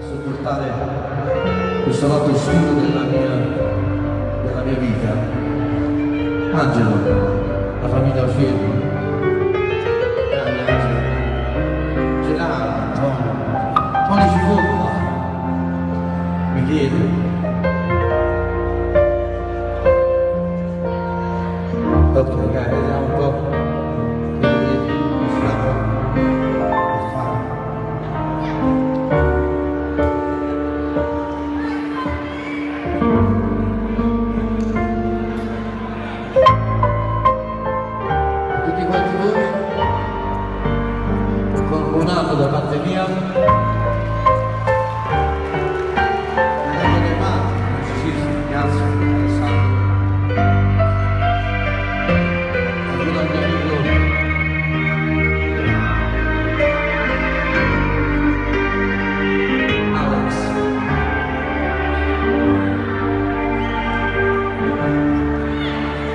sopportare questo lato oscuro della mia vita. Angelo, la famiglia Ocelli, grande Angelo, Gerardo, Tony Cipolla, Michele. Ok, dai, vediamo un po'. Tutti quanti voi, con un anno da parte mia, le mani, musicisti, Ignazio, Alessandro.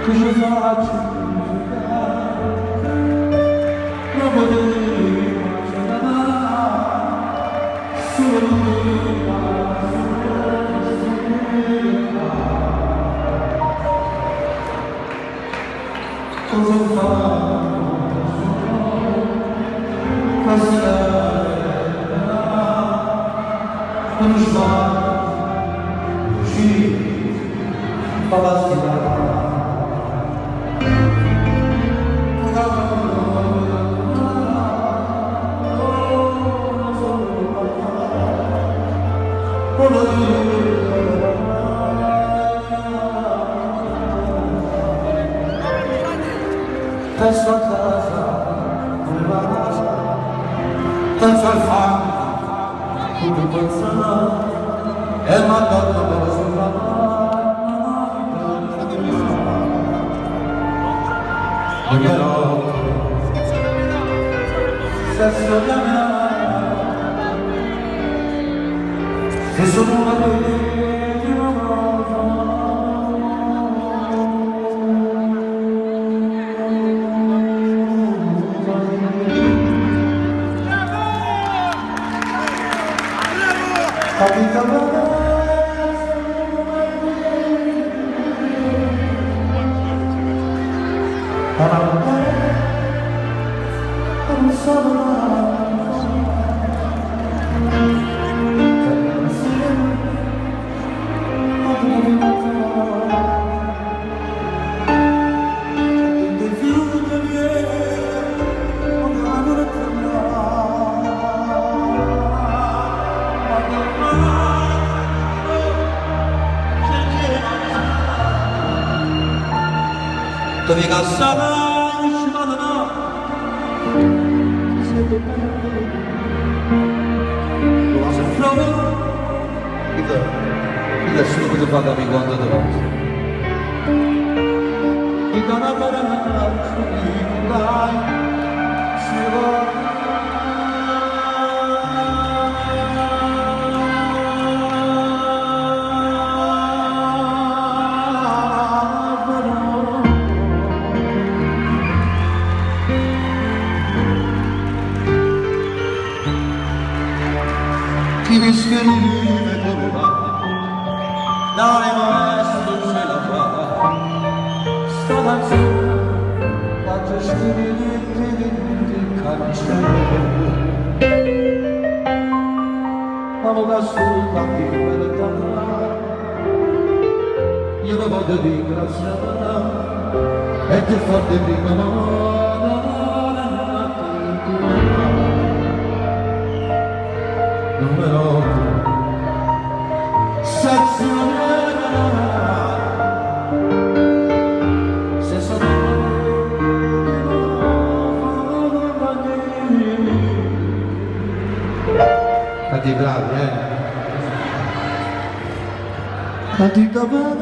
Cosa faccio? Non potevo immaginare solo cosa faccio? Passare non sbaglio, uscire, passare. Penso a casa, penso al fango, come pensare, e mandato per sulla ogni notte, se sono una Dove cassava uscivano lo vas a fare il subito pagami quando dovrò e da una parata dai si va chi mi scrive come va, dai maestro ce la fa, sta canzone, quattro scrivete il cancello, ma da sola che verità, io la voglio ringraziare, e ti fa di prima numero se sono stati bravi, stati bravi.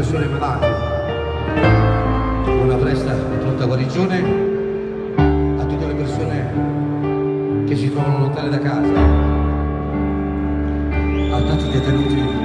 persone malate, una presta e pronta guarigione a tutte le persone che si trovano lontane da casa, a tanti detenuti